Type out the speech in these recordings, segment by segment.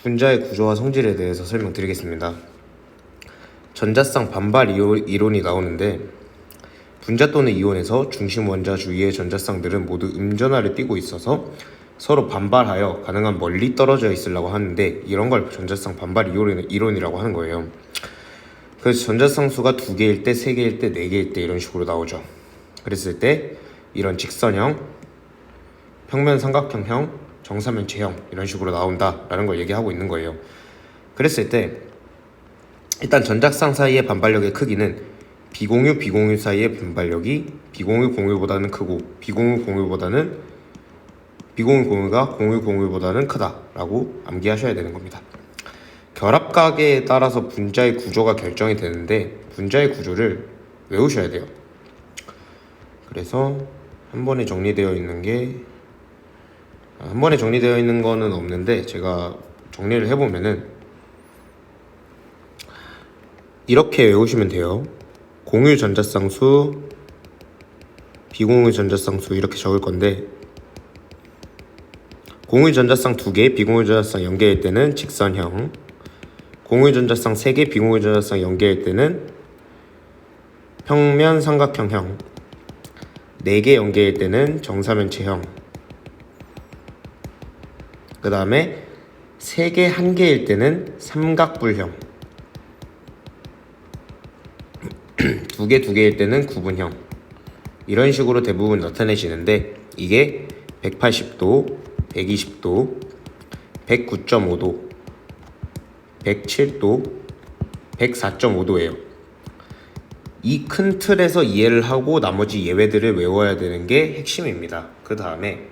분자의 구조와 성질에 대해서 설명드리겠습니다. 전자쌍 반발 이론이 나오는데 분자 또는 이온에서 중심 원자 주위의 전자쌍들은 모두 음전하를 띠고 있어서 서로 반발하여 가능한 멀리 떨어져 있으려고 하는데 이런 걸 전자쌍 반발 이론이라고 하는 거예요. 그래서 전자쌍 수가 2개일 때, 3개일 때, 4개일 때 이런 식으로 나오죠. 그랬을 때 이런 직선형, 평면 삼각형형, 정사면체형 이런 식으로 나온다라는 걸 얘기하고 있는 거예요. 그랬을 때 일단 전자쌍 사이의 반발력의 크기는 비공유 사이의 반발력이 비공유보다는 크고 비공유가 공유보다는 크다라고 암기하셔야 되는 겁니다. 결합각에 따라서 분자의 구조가 결정이 되는데 분자의 구조를 외우셔야 돼요. 그래서 한 번에 정리되어 있는 거는 없는데 제가 정리를 해보면은 이렇게 외우시면 돼요. 공유 전자쌍수, 비공유 전자쌍수 이렇게 적을 건데 공유 전자쌍 2개, 비공유 전자쌍 0개일 때는 직선형, 공유 전자쌍 3개, 비공유 전자쌍 0개일 때는 평면 삼각형형, 4개 0개일 때는 정사면체형, 그 다음에 3개 1개일 때는 삼각불형, 2개 2개일 때는 구분형 이런 식으로 대부분 나타내시는데 이게 180도, 120도, 109.5도, 107도, 104.5도예요. 이 큰 틀에서 이해를 하고 나머지 예외들을 외워야 되는 게 핵심입니다. 그 다음에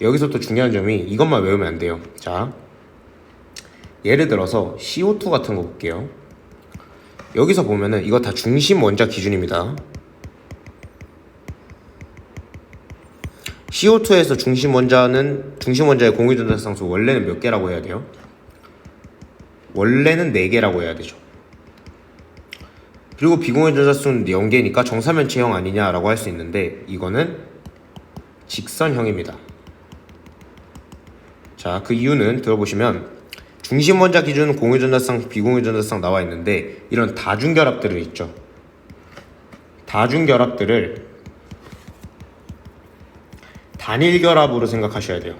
여기서 또 중요한 점이 이것만 외우면 안 돼요. 자, 예를 들어서 CO2 같은 거 볼게요. 여기서 보면은 이거 다 중심 원자 기준입니다. CO2에서 중심 원자의 공유 전자쌍수 원래는 몇 개라고 해야 돼요? 원래는 4개라고 해야 되죠. 그리고 비공유 전자쌍수는 0개니까 정사면체형 아니냐라고 할 수 있는데 이거는 직선형입니다. 자, 그 이유는 들어보시면 중심 원자 기준은 공유 전자쌍, 비공유 전자쌍 나와 있는데 이런 다중결합들을 있죠. 다중결합들을 단일결합으로 생각하셔야 돼요.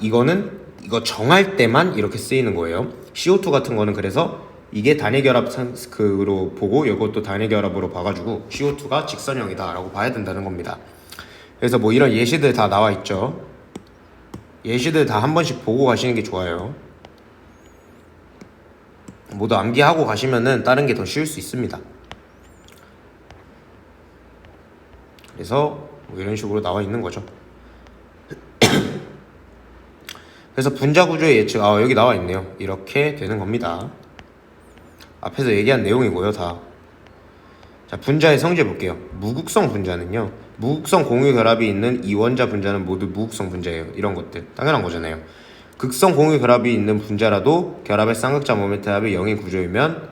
이거 정할 때만 이렇게 쓰이는 거예요. CO2 같은 거는 그래서 이게 단일결합으로 보고 이것도 단일결합으로 봐가지고 CO2가 직선형이다 라고 봐야 된다는 겁니다. 그래서 뭐 이런 예시들 다 나와 있죠. 예시들 다 한 번씩 보고 가시는 게 좋아요. 모두 암기하고 가시면은 다른 게 더 쉬울 수 있습니다. 그래서 뭐 이런 식으로 나와 있는 거죠. 그래서 분자 구조의 예측, 여기 나와 있네요. 이렇게 되는 겁니다. 앞에서 얘기한 내용이고요, 다. 자, 분자의 성질 볼게요. 무극성 분자는요, 무극성 공유 결합이 있는 이원자 분자는 모두 무극성 분자예요. 이런 것들 당연한 거잖아요. 극성 공유 결합이 있는 분자라도 결합의 쌍극자 모멘트 합이 0인 구조이면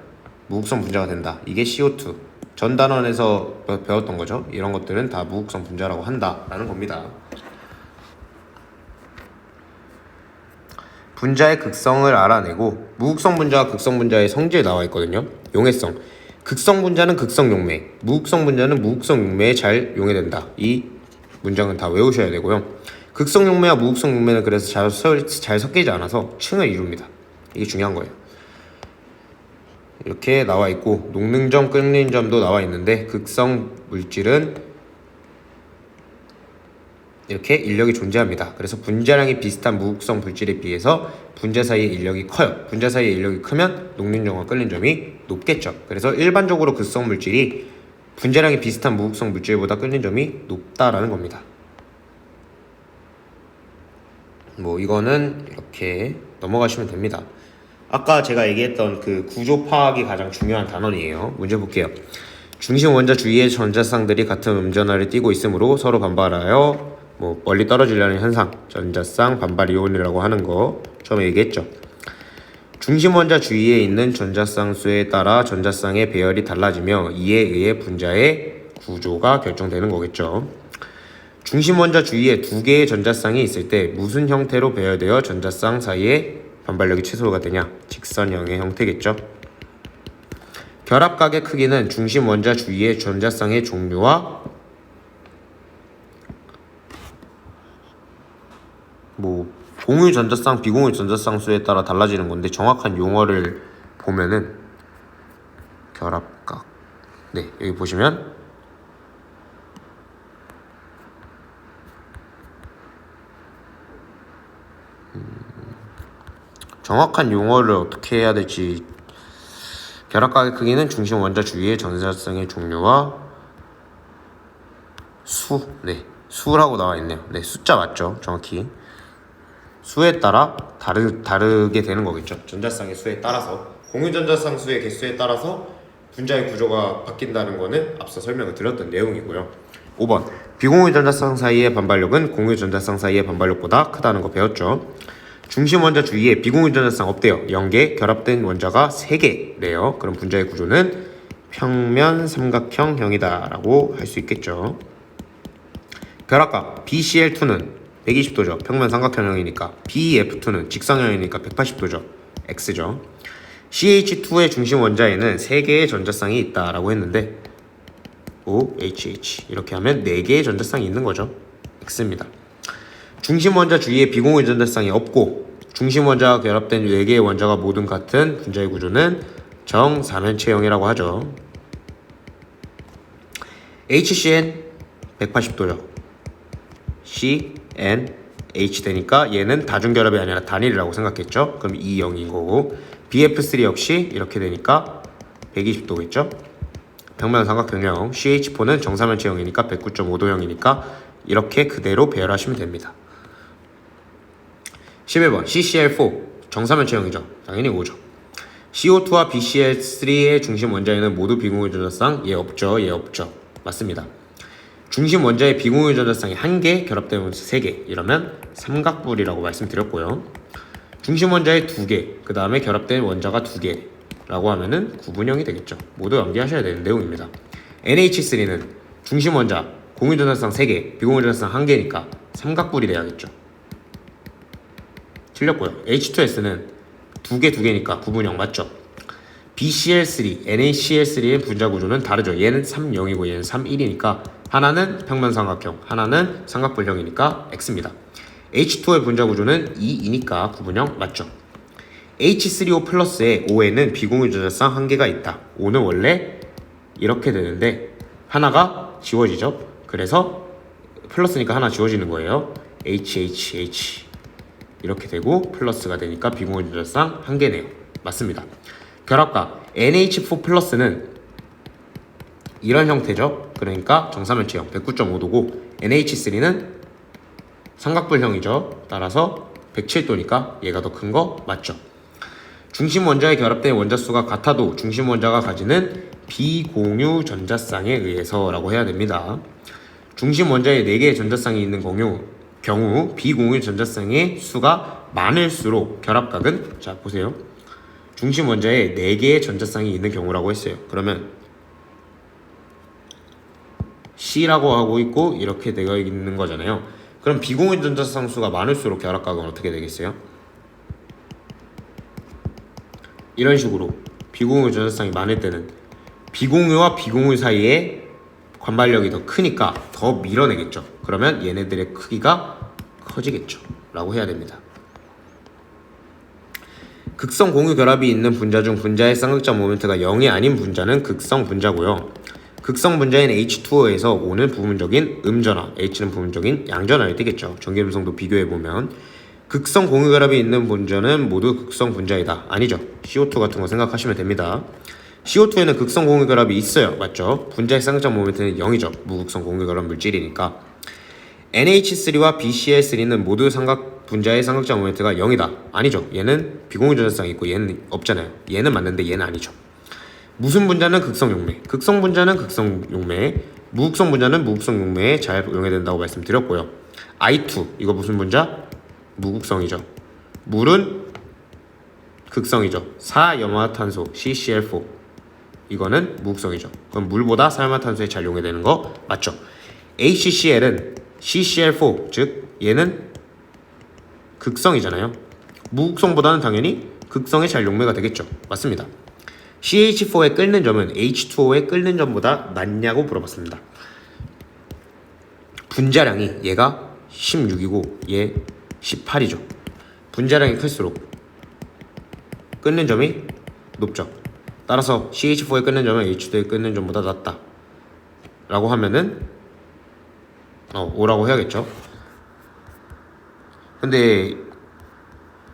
무극성 분자가 된다. 이게 CO2 전 단원에서 배웠던 거죠. 이런 것들은 다 무극성 분자라고 한다라는 겁니다. 분자의 극성을 알아내고 무극성 분자와 극성 분자의 성질 나와 있거든요. 용해성. 극성 분자는 극성 용매, 무극성 분자는 무극성 용매에 잘 용해된다. 이 문장은 다 외우셔야 되고요. 극성 용매와 무극성 용매는 그래서 잘 섞이지 않아서 층을 이룹니다. 이게 중요한 거예요. 이렇게 나와 있고 녹는점, 끓는 점도 나와 있는데 극성 물질은 이렇게 인력이 존재합니다. 그래서 분자량이 비슷한 무극성 물질에 비해서 분자 사이의 인력이 커요. 분자 사이의 인력이 크면 녹는 점과 끓는 점이 높겠죠. 그래서 일반적으로 극성 물질이 분자량이 비슷한 무극성 물질보다 끓는 점이 높다라는 겁니다. 뭐 이거는 이렇게 넘어가시면 됩니다. 아까 제가 얘기했던 그 구조 파악이 가장 중요한 단원이에요. 문제 볼게요. 중심 원자 주위의 전자쌍들이 같은 음전하를 띠고 있으므로 서로 반발하여 멀리 떨어지려는 현상, 전자쌍 반발 이온이라고 하는 거 처음에 얘기했죠. 중심 원자 주위에 있는 전자쌍 수에 따라 전자쌍의 배열이 달라지며 이에 의해 분자의 구조가 결정되는 거겠죠. 중심 원자 주위에 두 개의 전자쌍이 있을 때 무슨 형태로 배열되어 전자쌍 사이에 반발력이 최소가 되냐? 직선형의 형태겠죠. 결합각의 크기는 중심 원자 주위의 전자쌍의 종류와 공유 전자쌍, 비공유 전자쌍 수에 따라 달라지는 건데 정확한 용어를 보면은 결합각. 네, 여기 보시면 정확한 용어를 어떻게 해야 될지 결합각의 크기는 중심 원자 주위의 전자쌍의 종류와 수라고 나와 있네요. 네, 숫자 맞죠? 정확히 수에 따라 다르게 되는 거겠죠. 전자쌍의 수에 따라서 공유 전자쌍 수의 개수에 따라서 분자의 구조가 바뀐다는 거는 앞서 설명을 드렸던 내용이고요. 5번 비공유 전자쌍 사이의 반발력은 공유 전자쌍 사이의 반발력보다 크다는 거 배웠죠. 중심 원자 주위에 비공유 전자쌍 없대요. 0개, 결합된 원자가 3개래요. 그럼 분자의 구조는 평면 삼각형형이다 라고 할 수 있겠죠. 결합각 BCl2는 120도죠. 평면 삼각형형이니까. BF2는 직선형이니까 180도죠. X죠. CH2의 중심 원자에는 3개의 전자쌍이 있다라고 했는데 OHH 이렇게 하면 4개의 전자쌍이 있는 거죠. X입니다. 중심 원자 주위에 비공유 전자쌍이 없고 중심 원자와 결합된 4개의 원자가 모두 같은 분자의 구조는 정사면체형이라고 하죠. HCN 180도요. CN H 되니까 얘는 다중결합이 아니라 단일이라고 생각했죠. 그럼 2, 0인 거고 BF3 역시 이렇게 되니까 120도겠죠. 평면 삼각형형 CH4는 정사면체형이니까 109.5도형이니까 이렇게 그대로 배열하시면 됩니다. 11번 CCl4 정사면체형이죠. 당연히 5죠. CO2와 BCl3의 중심 원자에는 모두 비공유 전자쌍 얘 없죠. 맞습니다. 중심 원자의 비공유 전자쌍이 1개, 결합된 원자 3개 이러면 삼각불이라고 말씀드렸고요. 중심 원자의 2개, 그 다음에 결합된 원자가 2개라고 하면은 구분형이 되겠죠. 모두 암기하셔야 되는 내용입니다. NH3는 중심 원자 공유 전자쌍 3개, 비공유 전자쌍 1개니까 삼각불이 돼야겠죠. 틀렸고요. H2S는 2개니까 구분형 맞죠? BCl3, NaCl3의 분자 구조는 다르죠. 얘는 3, 0이고 얘는 3, 1이니까 하나는 평면삼각형, 하나는 삼각불형이니까 X입니다. H2의 분자 구조는 2이니까 구분형 맞죠. H3O 플러스에 O에는 비공유 전자쌍 1개가 있다. O는 원래 이렇게 되는데 하나가 지워지죠. 그래서 플러스니까 하나 지워지는 거예요. HHH 이렇게 되고 플러스가 되니까 비공유 전자쌍 1개네요. 맞습니다. 결합각 NH4 플러스는 이런 형태죠. 그러니까 정사면체형 109.5도고 NH3는 삼각불형이죠. 따라서 107도니까 얘가 더 큰 거 맞죠. 중심 원자에 결합된 원자 수가 같아도 중심 원자가 가지는 비공유 전자쌍에 의해서 라고 해야 됩니다. 중심 원자에 4개의 전자쌍이 있는 경우 비공유 전자쌍의 수가 많을수록 결합각은 자 보세요. 중심 원자에 4개의 전자쌍이 있는 경우라고 했어요. 그러면 C라고 하고 있고 이렇게 되어 있는 거잖아요. 그럼 비공유 전자쌍 수가 많을수록 결합각은 어떻게 되겠어요? 이런 식으로 비공유 전자쌍이 많을 때는 비공유와 비공유 사이에 관발력이 더 크니까 더 밀어내겠죠. 그러면 얘네들의 크기가 커지겠죠. 라고 해야 됩니다. 극성 공유 결합이 있는 분자 중 분자의 쌍극자 모멘트가 0이 아닌 분자는 극성 분자고요. 극성 분자인 H2O에서 O는 부분적인 음전화, H는 부분적인 양전화를 띠겠죠. 전기음성도 비교해보면 극성 공유 결합이 있는 분자는 모두 극성 분자이다. 아니죠. CO2 같은 거 생각하시면 됩니다. CO2에는 극성 공유 결합이 있어요. 맞죠? 분자의 쌍극자 모멘트는 0이죠. 무극성 공유 결합 물질이니까. NH3와 BCl3는 모두 분자의 쌍극자 모멘트가 0이다. 아니죠. 얘는 비공유 전자쌍이 있고 얘는 없잖아요. 얘는 맞는데 얘는 아니죠. 무슨 분자는 극성 용매, 극성 분자는 극성 용매, 무극성 분자는 무극성 용매에 잘 용해된다고 말씀드렸고요. I2 이거 무슨 분자? 무극성이죠. 물은 극성이죠. 사염화탄소 CCl4 이거는 무극성이죠. 그럼 물보다 사염화탄소에 잘 용해되는 거 맞죠? HCl은 CCl4 즉 얘는 극성이잖아요. 무극성보다는 당연히 극성의 잔용매가 되겠죠. 맞습니다. CH4의 끓는 점은 H2O의 끓는 점보다 낮냐고 물어봤습니다. 분자량이 얘가 16이고 얘 18이죠. 분자량이 클수록 끓는 점이 높죠. 따라서 CH4의 끓는 점은 H2의 끓는 점보다 낮다 라고 하면은 O라고 해야겠죠. 근데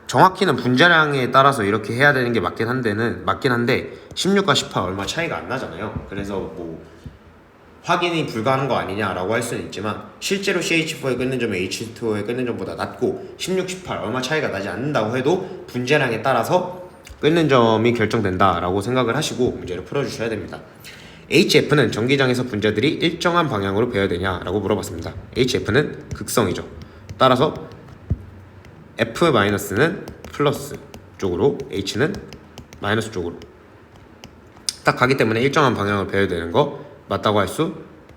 정확히는 분자량에 따라서 이렇게 해야 되는 게 맞긴 한데 16과 18 얼마 차이가 안 나잖아요. 그래서 뭐 확인이 불가한 거 아니냐라고 할 수는 있지만 실제로 CH4의 끓는 점이 H2O의 끓는 점보다 낮고 16, 18 얼마 차이가 나지 않는다고 해도 분자량에 따라서 끓는 점이 결정된다라고 생각을 하시고 문제를 풀어주셔야 됩니다. HF는 전기장에서 분자들이 일정한 방향으로 배열되냐라고 물어봤습니다. HF는 극성이죠. 따라서 F-는 플러스 쪽으로, H는 마이너스 쪽으로 딱 가기 때문에 일정한 방향으로 배열되는 거 맞다고 할 수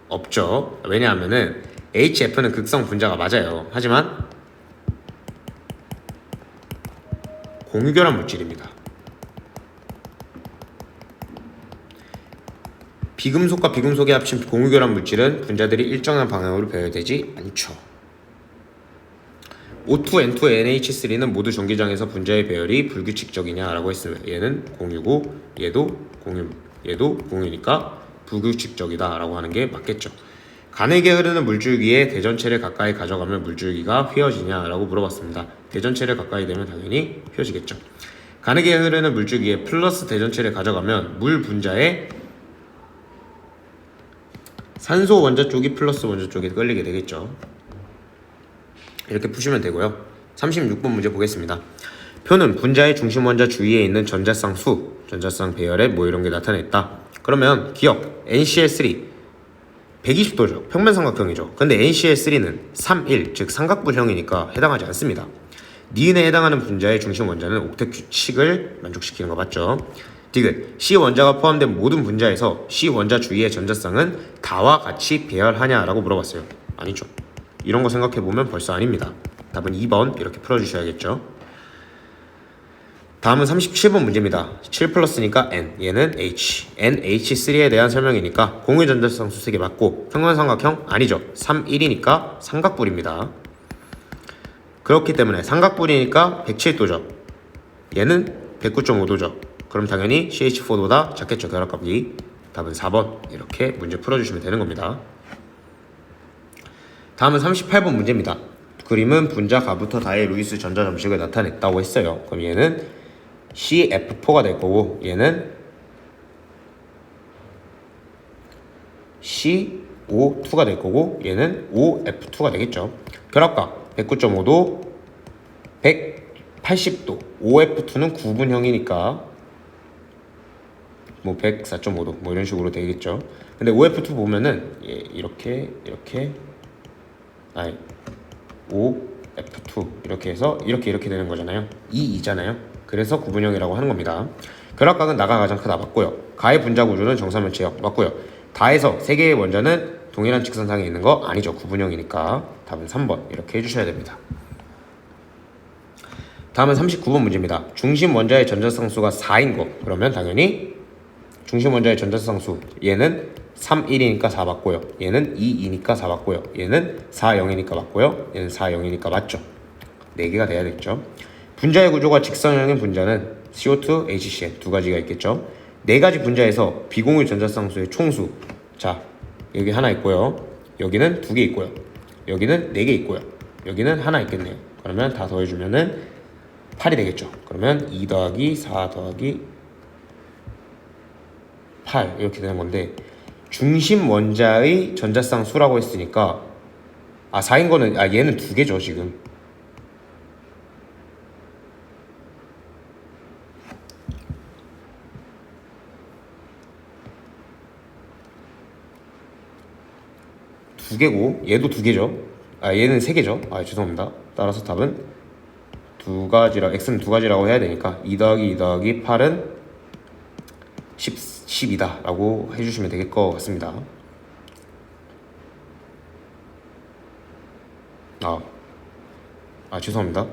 없죠. 왜냐하면은 HF는 극성 분자가 맞아요. 하지만 공유결합 물질입니다. 비금속과 비금속이 합친 공유결합 물질은 분자들이 일정한 방향으로 배열되지 않죠. O2, N2, NH3는 모두 전기장에서 분자의 배열이 불규칙적이냐라고 했으면 얘는 공유고 얘도 공유, 얘도 공유니까 불규칙적이다 라고 하는 게 맞겠죠. 가늘게 흐르는 물줄기에 대전체를 가까이 가져가면 물줄기가 휘어지냐라고 물어봤습니다. 대전체를 가까이 되면 당연히 휘어지겠죠. 가늘게 흐르는 물줄기에 플러스 대전체를 가져가면 물 분자에 산소 원자 쪽이 플러스 원자 쪽에 끌리게 되겠죠. 이렇게 푸시면 되고요. 36번 문제 보겠습니다. 표는 분자의 중심 원자 주위에 있는 전자쌍 수, 전자쌍 배열에 뭐 이런 게 나타냈다. 그러면 기억 NCl3 120도죠. 평면삼각형이죠. 근데 NCl3는 3, 1, 즉 삼각분형이니까 해당하지 않습니다. 니은에 해당하는 분자의 중심 원자는 옥텟 규칙을 만족시키는 거 맞죠? 디귿 C 원자가 포함된 모든 분자에서 C 원자 주위의 전자쌍은 다와 같이 배열하냐라고 물어봤어요. 아니죠. 이런 거 생각해보면 벌써 아닙니다. 답은 2번 이렇게 풀어주셔야겠죠. 다음은 37번 문제입니다. 7 플러스니까 N, 얘는 H, NH3에 대한 설명이니까 공유 전자쌍 수색이 맞고 평면삼각형 아니죠. 3, 1이니까 삼각뿔입니다. 그렇기 때문에 삼각뿔이니까 107도죠. 얘는 109.5도죠. 그럼 당연히 CH4보다 작겠죠. 결합값이. 답은 4번 이렇게 문제 풀어주시면 되는 겁니다. 다음은 38번 문제입니다. 그림은 분자 가부터 다의 루이스 전자 점식을 나타냈다고 했어요. 그럼 얘는 CF4가 될 거고 얘는 CO2가 될 거고 얘는 OF2가 되겠죠. 결합각 109.5도 180도 OF2는 9분형이니까 뭐 104.5도 뭐 이런 식으로 되겠죠. 근데 OF2 보면은 이렇게 OF2 이렇게 해서 이렇게 되는 거잖아요. 2잖아요. 그래서 구분형이라고 하는 겁니다. 결합각은 나가 가장 크다 맞고요. 가의 분자 구조는 정사면체형 맞고요. 다에서 세 개의 원자는 동일한 직선상에 있는 거 아니죠. 구분형이니까 답은 3번 이렇게 해주셔야 됩니다. 다음은 39번 문제입니다. 중심 원자의 전자쌍수가 4인 거 그러면 당연히 중심 원자의 전자쌍수 얘는 3, 1이니까 4 맞고요. 얘는 2, 2니까 4 맞고요. 얘는 4, 0이니까 맞고요. 얘는 4, 0이니까 맞죠. 4개가 돼야겠죠. 분자의 구조가 직선형인 분자는 CO2, HCl 두 가지가 있겠죠. 4가지 분자에서 비공유 전자쌍수의 총수 자 여기 하나 있고요. 여기는 2개 있고요. 여기는 4개 있고요. 여기는 하나 있겠네요. 그러면 다 더해주면은 8이 되겠죠. 그러면 2 더하기 4 더하기 8 이렇게 되는 건데 중심 원자의 전자쌍 수라고 했으니까 4인 거는 얘는 2개죠 지금. 두 개고 얘도 2개죠. 얘는 3개죠. 죄송합니다. 따라서 답은 2가지라 x는 2가지라고 해야 되니까 2 더하기 2 더하기 8은 10이다 라고 해주시면 될 것 같습니다. 죄송합니다.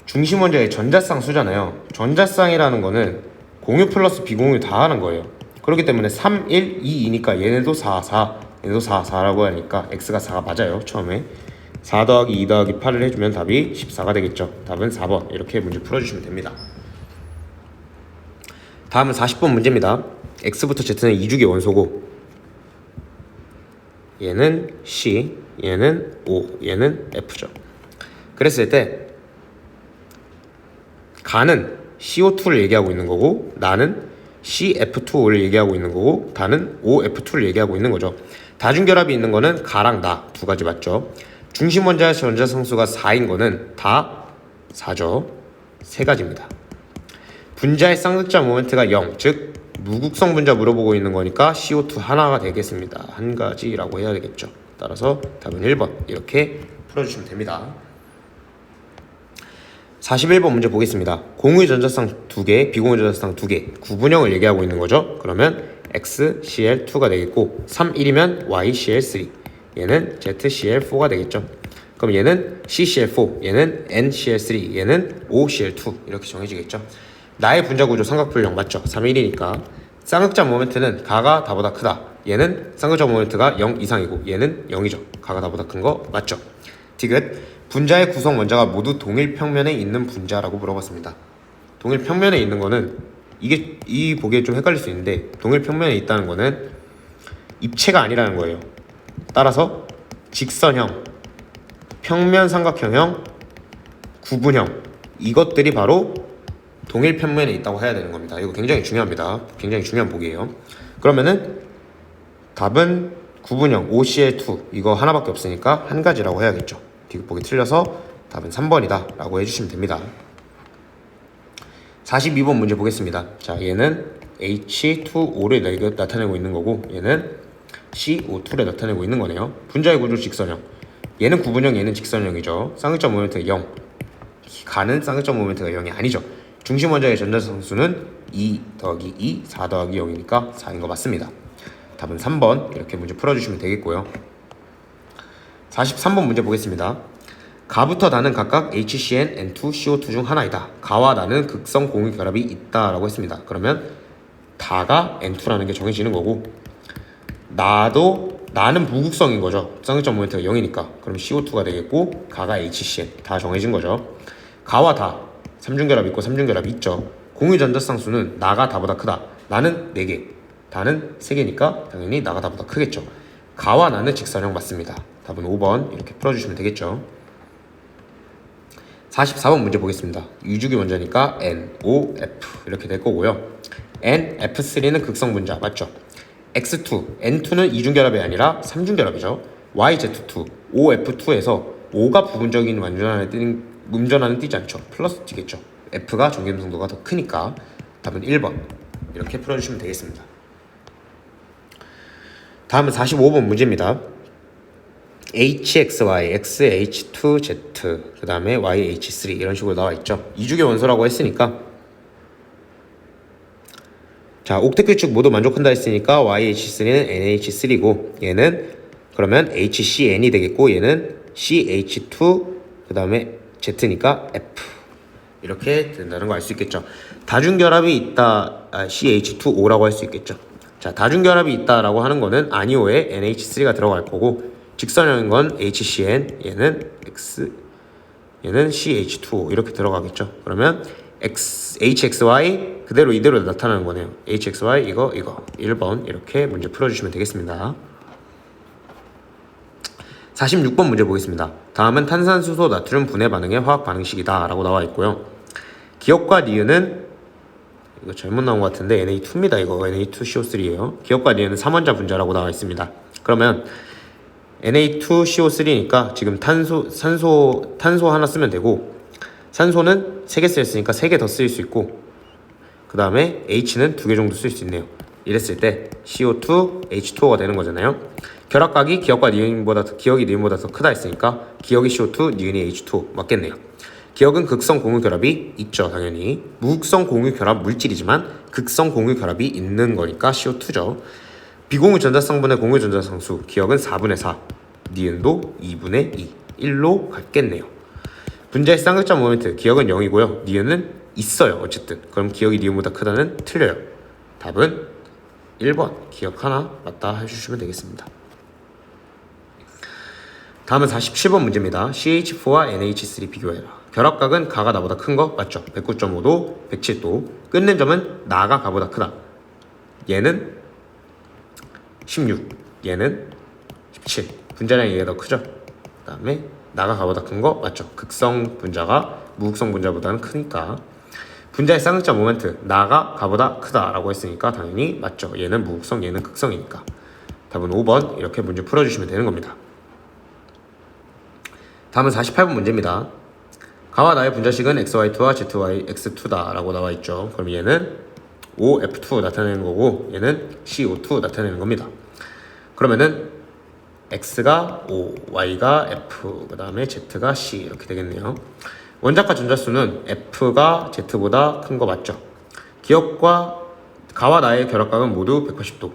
중심 원자의 전자쌍 수잖아요. 전자쌍이라는 거는 공유 플러스 비공유 다 하는 거예요. 그렇기 때문에 3, 1, 2, 2니까 얘네도 4, 4, 얘네도 4, 4라고 하니까 x가 4가 맞아요. 처음에 4 더하기 2 더하기 8을 해주면 답이 14가 되겠죠. 답은 4번. 이렇게 문제 풀어주시면 됩니다. 다음은 40번 문제입니다. x부터 z는 2주기 원소고 얘는 C, 얘는 O, 얘는 F죠. 그랬을 때 가는 CO2를 얘기하고 있는 거고 나는 CF2O를 얘기하고 있는 거고 다는 OF2를 얘기하고 있는 거죠. 다중결합이 있는 거는 가랑 나 두 가지 맞죠. 중심 원자의 전자상수가 4인 거는 다 4죠. 세 가지입니다. 분자의 쌍극자 모멘트가 0, 즉 무극성 분자 물어보고 있는 거니까 CO2 하나가 되겠습니다. 한 가지라고 해야 되겠죠. 따라서 답은 1번 이렇게 풀어주시면 됩니다. 41번 문제 보겠습니다. 공유 전자쌍 2개, 비공유 전자쌍 2개, 구분형을 얘기하고 있는 거죠. 그러면 XCl2가 되겠고 3, 1이면 YCl3, 얘는 ZCl4가 되겠죠. 그럼 얘는 CCl4, 얘는 NCl3, 얘는 OCl2 이렇게 정해지겠죠. 나의 분자 구조 삼각분력 맞죠? 3, 1이니까 쌍극자 모멘트는 가가 다보다 크다. 얘는 쌍극자 모멘트가 0 이상이고 얘는 0이죠. 가가 다보다 큰 거 맞죠? 디귿 분자의 구성 원자가 모두 동일 평면에 있는 분자라고 물어봤습니다. 동일 평면에 있는 거는 이게 이 보기에 좀 헷갈릴 수 있는데 동일 평면에 있다는 거는 입체가 아니라는 거예요. 따라서 직선형, 평면 삼각형형, 구분형 이것들이 바로 동일 평면에 있다고 해야 되는 겁니다. 이거 굉장히 중요합니다. 굉장히 중요한 보기예요. 그러면은 답은 구분형 OCl2 이거 하나밖에 없으니까 한 가지라고 해야겠죠. 디귿보기 틀려서 답은 3번이다 라고 해주시면 됩니다. 42번 문제 보겠습니다. 자, 얘는 H2O를 나타내고 있는 거고 얘는 CO2를 나타내고 있는 거네요. 분자의 구조 직선형, 얘는 구분형, 얘는 직선형이죠. 쌍극자 모멘트가 0, 가는 쌍극자 모멘트가 0이 아니죠. 중심 원자의 전자상수는 2 더하기 2, 4 더하기 0이니까 4인 거 맞습니다. 답은 3번 이렇게 문제 풀어주시면 되겠고요. 43번 문제 보겠습니다. 가부터 나는 각각 HCN, N2, CO2 중 하나이다. 가와 나는 극성 공유 결합이 있다라고 했습니다. 그러면 다가 N2라는 게 정해지는 거고 나는 무극성인 거죠. 쌍극자 모멘트가 0이니까 그럼 CO2가 되겠고 가가 HCN 다 정해진 거죠. 가와 다 3중결합 있고 3중결합 있죠. 공유 전자쌍수는 나가 다보다 크다. 나는 4개, 다는 3개니까 당연히 나가 다보다 크겠죠. 가와 나는 직선형 맞습니다. 답은 5번 이렇게 풀어주시면 되겠죠. 44번 문제 보겠습니다. 유주기 원자니까 NOF 이렇게 될 거고요. NF3는 극성 분자 맞죠? X2, N2는 2중결합이 아니라 3중결합이죠. YZ2, OF2에서 O가 부분적인 음전하는 띄지 않죠. 플러스 띄겠죠. F가 전기음성도가 더 크니까 답은 1번 이렇게 풀어주시면 되겠습니다. 다음은 45번 문제입니다. HXY, XH2Z 그 다음에 YH3 이런 식으로 나와 있죠. 2주기 원소라고 했으니까 자 옥텟규칙 모두 만족한다 했으니까 YH3는 NH3고 얘는 그러면 HCN이 되겠고 얘는 CH2 그 다음에 Z니까 F 이렇게 된다는 거 알 수 있겠죠. 다중결합이 있다 CH2O라고 할 수 있겠죠. 자 다중결합이 있다라고 하는 거는 아니오에 NH3가 들어갈 거고 직선형인 건 HCN 얘는 X 얘는 CH2O 이렇게 들어가겠죠. 그러면 HXY 그대로 이대로 나타나는 거네요. HXY 이거 1번 이렇게 문제 풀어주시면 되겠습니다. 46번 문제 보겠습니다. 다음은 탄산수소 나트륨 분해 반응의 화학 반응식이다 라고 나와 있고요. 기억과 니은은 이거 잘못 나온 것 같은데 Na2입니다. 이거 Na2CO3예요. 기억과 니은은 3원자 분자라고 나와 있습니다. 그러면 Na2CO3니까 지금 탄소 하나 쓰면 되고 산소는 3개 쓰였으니까 3개 더 쓰일 수 있고 그 다음에 H는 2개 정도 쓸 수 있네요. 이랬을 때 CO2, H2O가 되는 거잖아요. 결합각이 기억이 니은보다 더 크다 했으니까 기억이 CO2, 니은이 H2O 맞겠네요. 기억은 극성 공유 결합이 있죠. 당연히 무극성 공유 결합 물질이지만 극성 공유 결합이 있는 거니까 CO2죠. 비공유 전자쌍분의 공유 전자쌍수 기억은 4분의 4, 니은도 2분의 2, 1로 같겠네요. 분자의 쌍극자 모멘트 기억은 0이고요. 니은은 있어요. 어쨌든 그럼 기억이 니은보다 크다는 틀려요. 답은 1번 기억 하나 맞다 해주시면 되겠습니다. 다음은 47번 문제입니다. CH4와 NH3 비교해라. 결합각은 가가 나보다 큰 거 맞죠? 109.5도, 107도. 끝낸 점은 나가 가보다 크다. 얘는 16, 얘는 17. 분자량이 얘가 더 크죠? 그 다음에 나가 가보다 큰 거 맞죠? 극성 분자가 무극성 분자보다는 크니까. 분자의 쌍극자 모멘트 나가 가보다 크다라고 했으니까 당연히 맞죠? 얘는 무극성, 얘는 극성이니까. 답은 5번 이렇게 문제 풀어주시면 되는 겁니다. 다음은 48번 문제입니다. 가와 나의 분자식은 XY2와 ZYX2다 라고 나와있죠. 그럼 얘는 OF2 나타내는 거고 얘는 CO2 나타내는 겁니다. 그러면은 X가 O, Y가 F, 그 다음에 Z가 C 이렇게 되겠네요. 원자과 전자수는 F가 Z보다 큰 거 맞죠? 기억과 가와 나의 결합각은 모두 180도.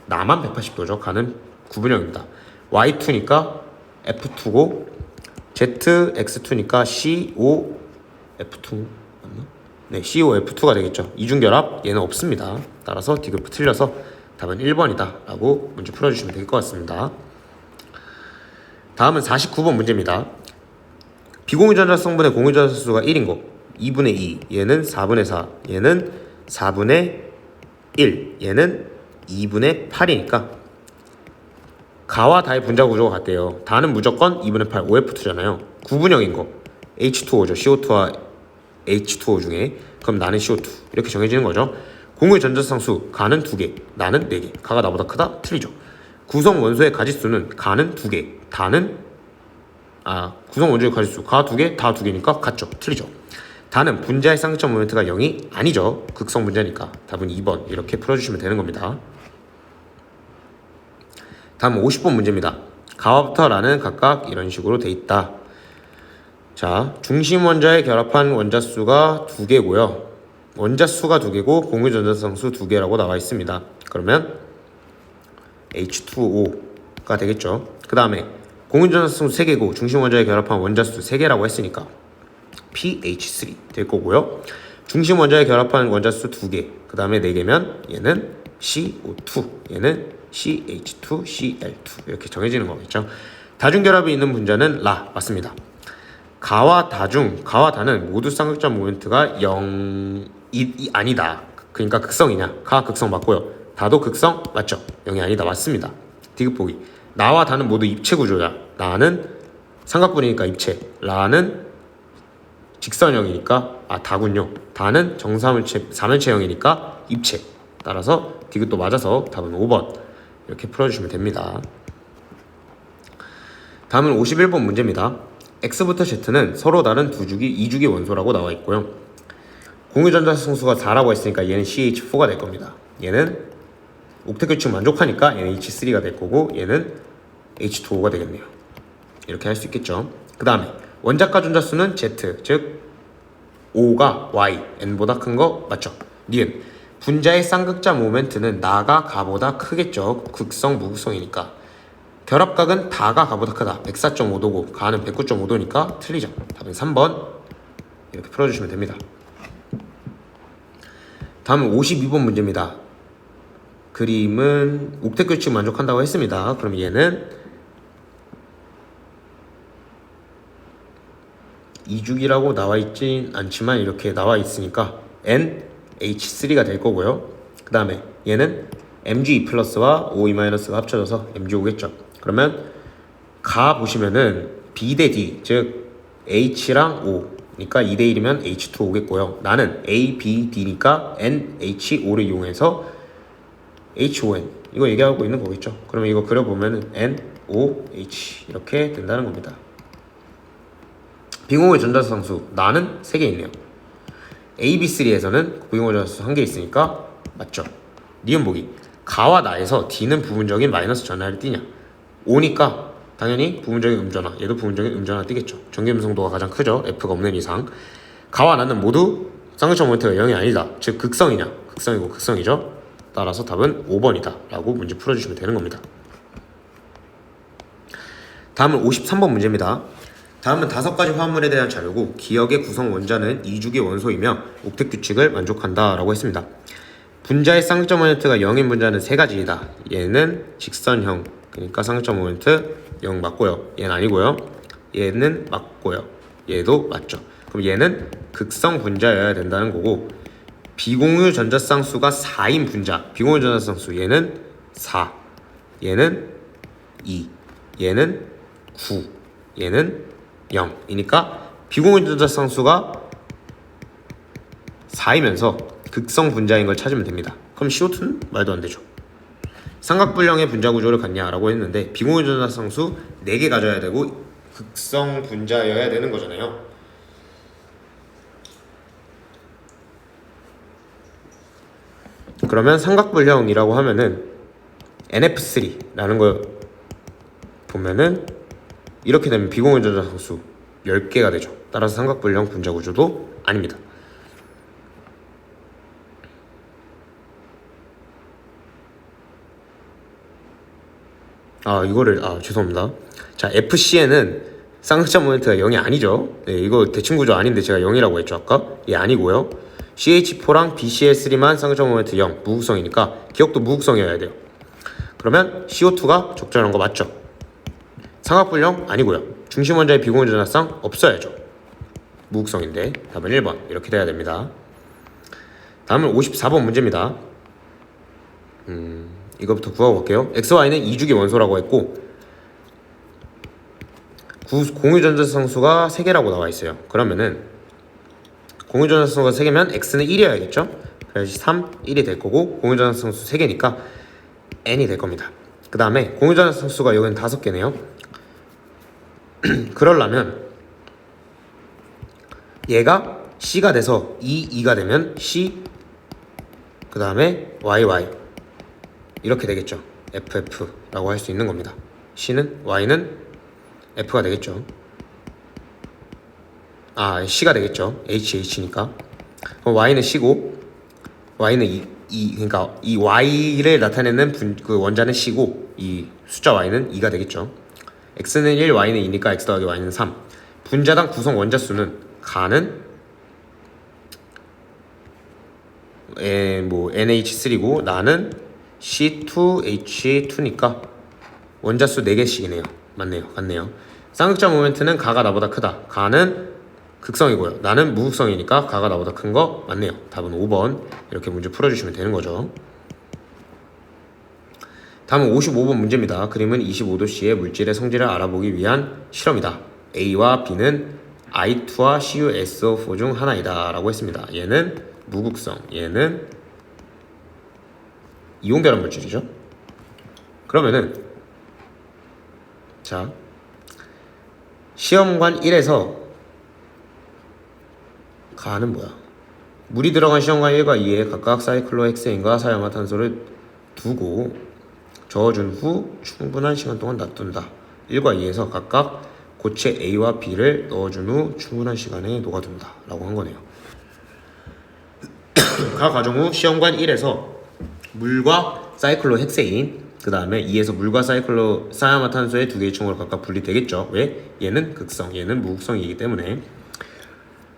나만 180도죠. 가는 구분형입니다. Y2니까 F2고 ZX2니까 COF2 맞나? 네, COF2가 되겠죠. 이중결합 얘는 없습니다. 따라서 D급 틀려서 답은 1번이다 라고 문제 풀어주시면 될 것 같습니다. 다음은 49번 문제입니다. 비공유전자 성분의 공유전자 수가 1인 거 2분의 2, 얘는 4분의 4, 얘는 4분의 1, 얘는 2분의 8이니까 가와 다의 분자 구조가 같대요. 다는 무조건 2분의 8, OF2잖아요. 구분형인 거 H2O죠. CO2와 H2O 중에. 그럼 나는 CO2 이렇게 정해지는 거죠. 공유 전자쌍수 가는 2개, 나는 4개. 가가 나보다 크다? 틀리죠. 구성 원소의 가지수는 가는 2개, 다는 구성 원소의 가지수 가 2개, 다 2개니까 같죠. 틀리죠. 다는 분자의 쌍극자 모멘트가 0이 아니죠. 극성 분자니까. 답은 2번 이렇게 풀어주시면 되는 겁니다. 다음 50번 문제입니다. 가와부터 라는 각각 이런 식으로 돼 있다. 자, 중심 원자에 결합한 원자수가 2개고요. 원자수가 2개고 공유 전자쌍수 2개라고 나와 있습니다. 그러면 H2O가 되겠죠. 그 다음에 공유 전자쌍수 3개고 중심 원자에 결합한 원자수 3개라고 했으니까 PH3 될 거고요. 중심 원자에 결합한 원자수 2개, 그 다음에 4개면 얘는 CO2, 얘는 CH2, Cl2 이렇게 정해지는 거겠죠. 다중결합이 있는 분자는 라 맞습니다. 가와 다중, 가와 다는 모두 쌍극자 모멘트가 0이 아니다. 그러니까 극성이냐? 가 극성 맞고요. 다도 극성 맞죠? 0이 아니다 맞습니다. 디귿 보기. 나와 다는 모두 입체 구조야. 나는 삼각분이니까 입체, 라는 직선형이니까 다군요. 다는 정사면체 4면체형이니까 입체. 따라서 디귿도 맞아서 답은 5번 이렇게 풀어주시면 됩니다. 다음은 51번 문제입니다. X부터 Z는 서로 다른 2주기 원소라고 나와 있고요. 공유전자 성수가 4라고 했으니까 얘는 CH4가 될 겁니다. 얘는 옥텟 규칙 만족하니까 NH3가 될 거고 얘는 H2O가 되겠네요. 이렇게 할 수 있겠죠. 그 다음에 원자과 전자수는 Z, 즉 O가 Y, N보다 큰 거 맞죠? 니은 분자의 쌍극자 모멘트는 나가 가보다 크겠죠. 극성 무극성이니까. 결합각은 다가 가보다 크다. 104.5도고 가는 109.5도니까 틀리죠. 답은 3번 이렇게 풀어주시면 됩니다. 다음은 52번 문제입니다. 그림은 옥텟 규칙 만족한다고 했습니다. 그럼 얘는 2주기라고 나와 있진 않지만 이렇게 나와 있으니까 NH3가 될 거고요. 그 다음에 얘는 Mg2 플러스와 OE-가 합쳐져서 MgO겠죠. 그러면 가 보시면은 B 대 D, 즉 H랑 O니까 2대 1이면 H2O겠고요. 나는 A, B, D니까 NHO를 이용해서 HON 이거 얘기하고 있는 거겠죠. 그러면 이거 그려보면은 NOH 이렇게 된다는 겁니다. 빙호의 전자수상수 나는 3개 있네요. AB3에서는 빙호 전자수 1개 있으니까 맞죠. 니은 보기. 가와 나에서 D는 부분적인 마이너스 전하를 띠냐. O니까 당연히 부분적인 음전화, 얘도 부분적인 음전화 띠겠죠. 전기음성도가 가장 크죠. F가 없는 이상. 가와 나는 모두 쌍극자 모멘트가 0이 아니다. 즉 극성이냐. 극성이고 극성이죠. 따라서 답은 5번이다 라고 문제 풀어주시면 되는 겁니다. 다음은 53번 문제입니다. 다음은 5가지 화합물에 대한 자료고 기억의 구성 원자는 2주기 원소이며 옥텟 규칙을 만족한다 라고 했습니다. 분자의 쌍극점 모멘트가 0인 분자는 3가지이다. 얘는 직선형, 그러니까 쌍극점 모멘트 0 맞고요. 얘는 아니고요. 얘는 맞고요. 얘도 맞죠. 그럼 얘는 극성 분자여야 된다는 거고, 비공유 전자쌍수가 4인 분자, 비공유 전자쌍수 얘는 4, 얘는 2, 얘는 9, 얘는 0이니까 비공유 전자쌍수가 4이면서 극성 분자인 걸 찾으면 됩니다. 그럼 CO2는 말도 안 되죠. 삼각불량의 분자 구조를 갖냐라고 했는데 비공유 전자쌍수 4개 가져야 되고 극성 분자여야 되는 거잖아요. 그러면 삼각불량이라고 하면은 NF3라는 거 보면은 이렇게 되면 비공유 전자쌍수 10개가 되죠. 따라서 삼각불량 분자 구조도 아닙니다. 죄송합니다. 자, FCN은 쌍극점 모멘트가 0이 아니죠. 네, 이거 대칭 구조 아닌데 제가 0이라고 했죠 아까? 예, 아니고요. CH4랑 BCl3만 쌍극점 모멘트 0, 무극성이니까 기억도 무극성이어야 돼요. 그러면 CO2가 적절한 거 맞죠? 삼각불량 아니고요. 중심 원자의 비공유 전자쌍 없어야죠. 무극성인데 답은 1번 이렇게 돼야 됩니다. 다음은 54번 문제입니다. 이거부터 구하고 볼게요. XY는 2주기 원소라고 했고 공유 전자쌍수가 3개라고 나와 있어요. 그러면은 공유 전자쌍수가 3개면 X는 1이어야겠죠? 그래서 3, 1이 될 거고 공유 전자쌍수 3개니까 N이 될 겁니다. 그 다음에 공유 전자쌍수가 여기는 5개네요. 그러려면 얘가 C가 돼서 2가 되면 C 그 다음에 YY 이렇게 되겠죠. FF라고 할 수 있는 겁니다. C는 Y는 F가 되겠죠. C가 되겠죠. HH니까. 그럼 Y는 C고 Y는 그러니까 이 Y를 나타내는 그 원자는 C고 이 숫자 Y는 2가 되겠죠. X는 1, Y는 2니까 X 더하기 Y는 3. 분자당 구성 원자 수는 가는 NH3고 나는 C2H2니까 원자수 4개씩이네요. 맞네요. 같네요. 쌍극점 모멘트는 가가 나보다 크다. 가는 극성이고요. 나는 무극성이니까 가가 나보다 큰 거 맞네요. 답은 5번. 이렇게 문제 풀어주시면 되는 거죠. 다음은 55번 문제입니다. 그림은 25도씨의 물질의 성질을 알아보기 위한 실험이다. A와 B는 I2와 CuSO4 중 하나이다 라고 했습니다. 얘는 무극성, 얘는 이온결합 물질이죠. 그러면은 자 시험관 1에서 가는 뭐야? 물이 들어간 시험관 1과 2에 각각 사이클로헥세인과 사이화탄소를 두고 저어준 후 충분한 시간 동안 놔둔다. 1과 2에서 각각 고체 A와 B를 넣어준 후 충분한 시간에 녹아둔다 라고 한 거네요. 각 과정 후 시험관 1에서 물과 사이클로헥세인 그 다음에 2에서 물과 사이화탄소의 2개의 층으로 각각 분리되겠죠. 왜? 얘는 극성, 얘는 무극성이기 때문에.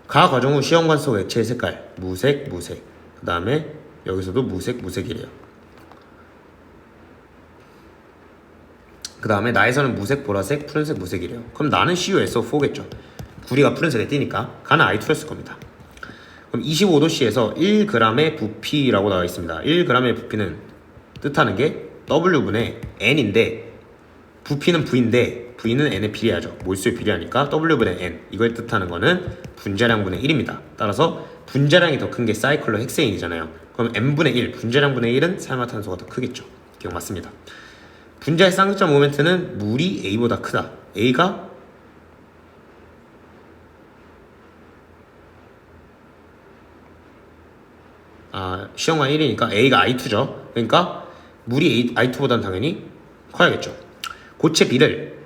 가 과정 후 시험관 속 액체의 색깔 무색, 무색. 그 다음에 여기서도 무색, 무색이래요. 그 다음에 나에서는 무색, 보라색, 푸른색, 무색이래요. 그럼 나는 CuSO4겠죠. 구리가 푸른색에 띄니까 가는 I2였을 겁니다. 그럼 25도씨에서 1g의 부피라고 나와 있습니다. 1g의 부피는 뜻하는 게 W분의 N인데 부피는 V인데 V는 N에 비례하죠. 몰수에 비례하니까 W분의 N 이걸 뜻하는 거는 분자량분의 1입니다. 따라서 분자량이 더 큰 게 사이클로헥세인이잖아요. 그럼 N분의 1, 분자량분의 1은 사이화탄소가 더 크겠죠. 기억 맞습니다. 분자의 쌍극점 모멘트는 물이 A보다 크다. A가 시험관 1이니까 A가 I2죠. 그러니까 물이 I2보다는 당연히 커야겠죠. 고체 B를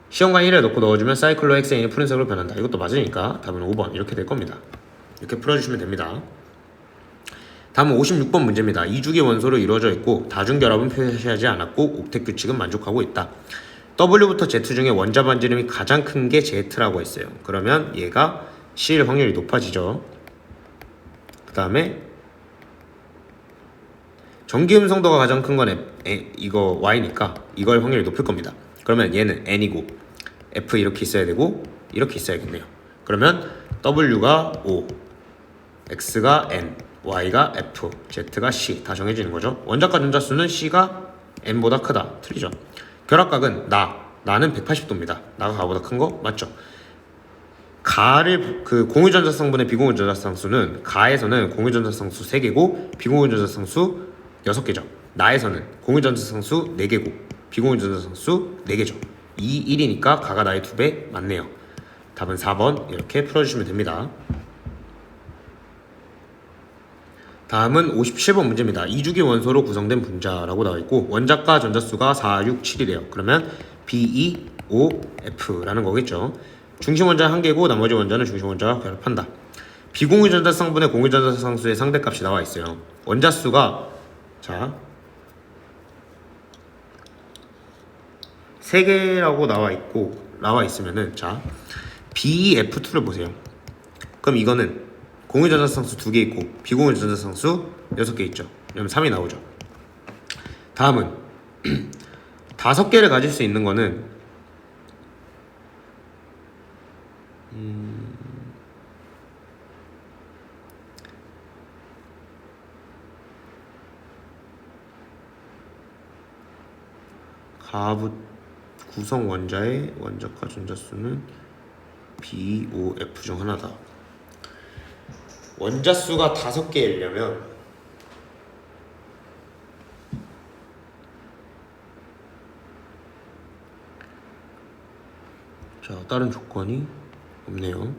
시험관 1에 넣어주면 사이클로헥세인이 푸른색으로 변한다. 이것도 맞으니까 답은 5번 이렇게 될 겁니다. 이렇게 풀어주시면 됩니다. 다음은 56번 문제입니다. 2주기 원소로 이루어져 있고 다중결합은 표시하지 않았고 옥텟 규칙은 만족하고 있다. W부터 Z 중에 원자 반지름이 가장 큰 게 Z라고 했어요. 그러면 얘가 C일 확률이 높아지죠. 그 다음에 전기 음성도가 가장 큰 건 이거 Y니까 이걸 확률이 높을 겁니다. 그러면 얘는 N이고 F 이렇게 있어야 되고 이렇게 있어야겠네요. 그러면 W가 5, X가 N, Y가 F, Z가 C 다 정해지는 거죠. 원자과 전자수는 C가 N보다 크다. 틀리죠. 결합각은 나는 180도입니다. 나가 가보다 큰 거 맞죠? 가를 공유전자쌍분의 비공유전자쌍수는 가에서는 공유전자쌍수 3개고 비공유전자쌍수 6개죠. 나에서는 공유전자쌍수 4개고 비공유전자쌍수 4개죠. 2, 1이니까 가가 나의 2배 맞네요. 답은 4번 이렇게 풀어주시면 됩니다. 다음은 57번 문제입니다. 2주기 원소로 구성된 분자라고 나와있고 원자과 전자수가 4, 6, 7이래요. 그러면 B2OF라는 거겠죠. 중심 원자 1개고 나머지 원자는 중심 원자와 결합한다. 비공유전자쌍분의 공유전자쌍수의 상대값이 나와있어요. 원자수가 자 3개라고 나와있으면은 자 BF2를 보세요. 그럼 이거는 공유전자쌍수 2개 있고 비공유전자쌍수 6개 있죠. 그러면 3이 나오죠. 다음은 5개를 가질 수 있는 거는 가부 구성 원자의 원자과 전자수는 BOF 중 하나다. 원자수가 5개이려면 자 다른 조건이 없네요.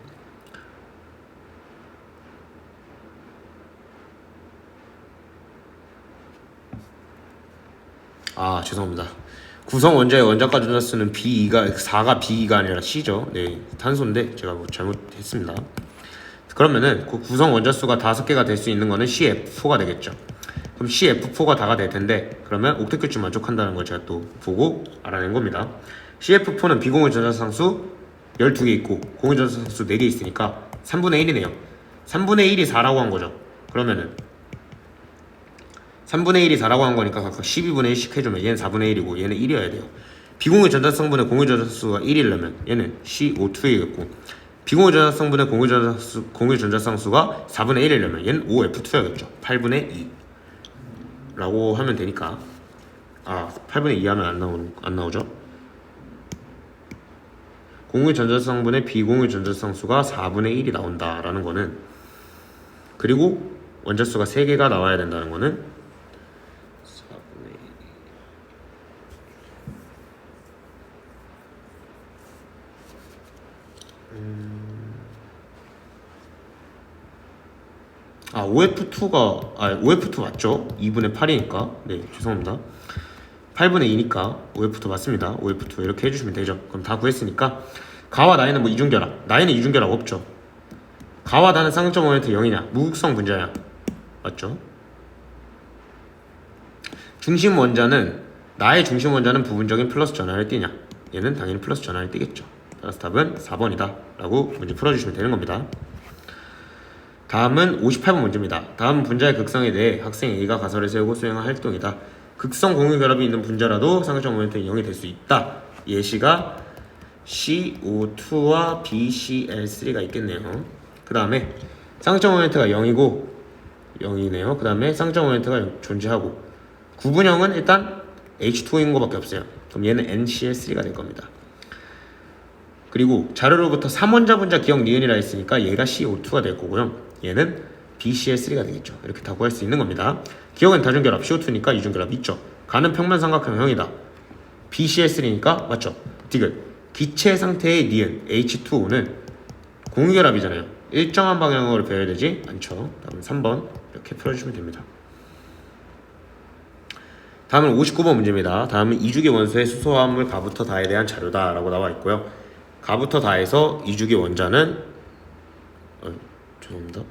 죄송합니다. 구성 원자의 원자과 전자수는 B2가 4가 B2가 아니라 C죠. 네, 탄소인데 제가 잘못했습니다. 그러면은 그 구성 원자수가 5개가 될 수 있는 거는 CF4가 되겠죠. 그럼 CF4가 다가 될 텐데 그러면 옥텟 규칙 만족한다는 걸 제가 또 보고 알아낸 겁니다. CF4는 비공유 전자상수 12개 있고 공유 전자상수 4개 있으니까 3분의 1이네요. 3분의 1이 4라고 한 거죠. 그러면은 3분의 1이 4라고 한 거니까 각각 12분의 1씩 해주면 얘는 4분의 1이고 얘는 1이어야 돼요. 비공유 전자성분의 공유 전자수가 1이려면 얘는 CO2이겠고 비공유 전자성분의 공유 전자상수가 4분의 1이려면 얘는 OF2야겠죠. 8분의 2 라고 하면 되니까 8분의 2 하면 안 나오죠. 공유 전자성분의 비공유 전자상수가 4분의 1이 나온다라는 거는 그리고 원자수가 3개가 나와야 된다는 거는 5F2 맞죠? 2분의 8이니까 네 죄송합니다. 8분의 2니까 OF2 맞습니다. OF2 이렇게 해주시면 되죠. 그럼 다 구했으니까 가와 나에는 뭐 이중결합 나에는 이중결합 없죠. 가와 나는 쌍극점 모멘트 0이냐 무극성 분자냐 맞죠? 중심 원자는 나의 중심 원자는 부분적인 플러스 전하를 띠냐 얘는 당연히 플러스 전하를 띠겠죠. 따라서 답은 4번이다 라고 문제 풀어주시면 되는 겁니다. 다음은 58번 문제입니다. 다음 분자의 극성에 대해 학생 A가 가설을 세우고 수행한 활동이다. 극성 공유 결합이 있는 분자라도 쌍극점 모멘트는 0이 될 수 있다. 예시가 CO2와 BCl3가 있겠네요. 그 다음에 쌍극점 모멘트가 0이네요. 그 다음에 쌍극점 모멘트가 존재하고 구분형은 일단 H2O인 것밖에 없어요. 그럼 얘는 NCl3가 될 겁니다. 그리고 자료로부터 3원자 분자 기억 니은이라 했으니까 얘가 CO2가 될 거고요. 얘는 BCl3가 되겠죠. 이렇게 다 구할 수 있는 겁니다. 기억은 다중결합 CO2니까 이중결합 있죠. 가는 평면삼각형이다. BCl3니까 맞죠. 디귿 기체 상태의 니은 H2O는 공유결합이잖아요. 일정한 방향으로 배워야 되지 않죠. 다음은 3번 이렇게 풀어주시면 됩니다. 다음은 59번 문제입니다. 다음은 2주기 원소의 수소화합물 가부터 다에 대한 자료다 라고 나와 있고요. 가부터 다에서 2주기 원자는 죄송합니다.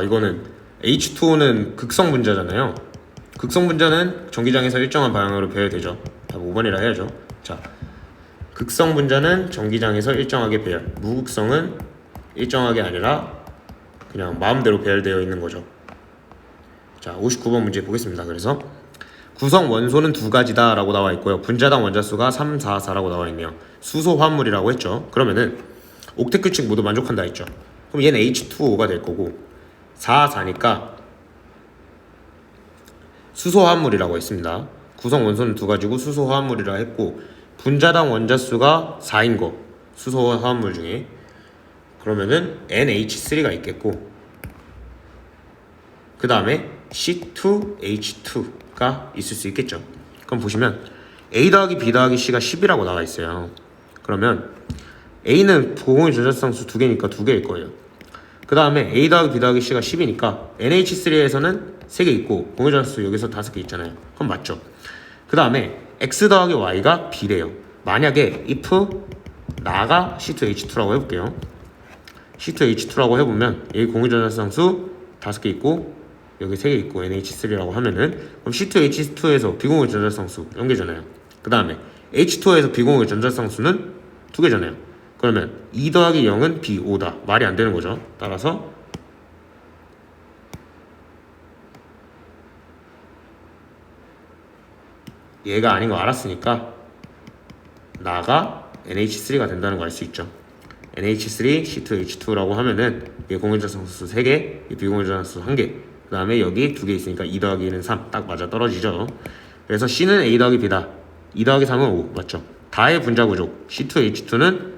이거는 H2O는 극성 분자잖아요. 극성 분자는 전기장에서 일정한 방향으로 배열되죠. 답 5번이라 해야죠. 자, 극성 분자는 전기장에서 일정하게 배열, 무극성은 일정하게 아니라 그냥 마음대로 배열되어 있는 거죠. 자, 59번 문제 보겠습니다. 그래서 구성 원소는 두 가지다 라고 나와 있고요. 분자당 원자수가 3, 4, 4라고 나와 있네요. 수소 화합물이라고 했죠. 그러면은 옥텟 규칙 모두 만족한다 했죠. 그럼 얘는 H2O가 될 거고 4, 4니까 수소 화합물이라고 했습니다. 구성 원소는 두 가지고 수소 화합물이라 했고 분자당 원자수가 4인 거, 수소 화합물 중에. 그러면은 NH3가 있겠고 그 다음에 C2H2가 있을 수 있겠죠. 그럼 보시면 A 더하기 B 더하기 C가 10이라고 나와 있어요. 그러면 A는 공유의 전자쌍수 두 개니까 두 개일 거예요. 그 다음에 A 더하기 B 더하기 C가 10이니까 NH3에서는 3개 있고 공유의 전자수 여기서 5개 있잖아요. 그럼 맞죠. 그 다음에 X 더하기 Y가 B래요. 만약에 if 나가 C2H2라고 해볼게요. C2H2라고 해보면 여기 공유의 전자쌍수 5개 있고 여기 3개 있고 NH3라고 하면은 그럼 C2H2에서 비공유의 전자쌍수 0개잖아요. 그 다음에 H2에서 비공유의 전자쌍수는 2개잖아요. 그러면 2 더하기 0은 B, 5다. 말이 안 되는 거죠. 따라서 얘가 아닌 거 알았으니까 나가 NH3가 된다는 거 알 수 있죠. NH3, C2H2라고 하면은 얘 공유전자쌍수 3개, 얘 비공유전자쌍수 1개, 그 다음에 여기 2개 있으니까 2 더하기 1은 3, 딱 맞아 떨어지죠. 그래서 C는 A 더하기 B다. 2 더하기 3은 5, 맞죠. 다의 분자 구조 C2H2는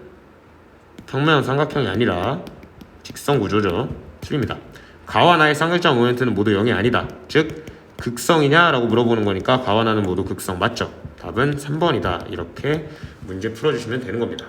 평면 삼각형이 아니라 직선 구조죠. 틀립니다. 가와 나의 쌍절자 모멘트는 모두 0이 아니다. 즉 극성이냐 라고 물어보는 거니까 가와 나는 모두 극성 맞죠. 답은 3번이다. 이렇게 문제 풀어주시면 되는 겁니다.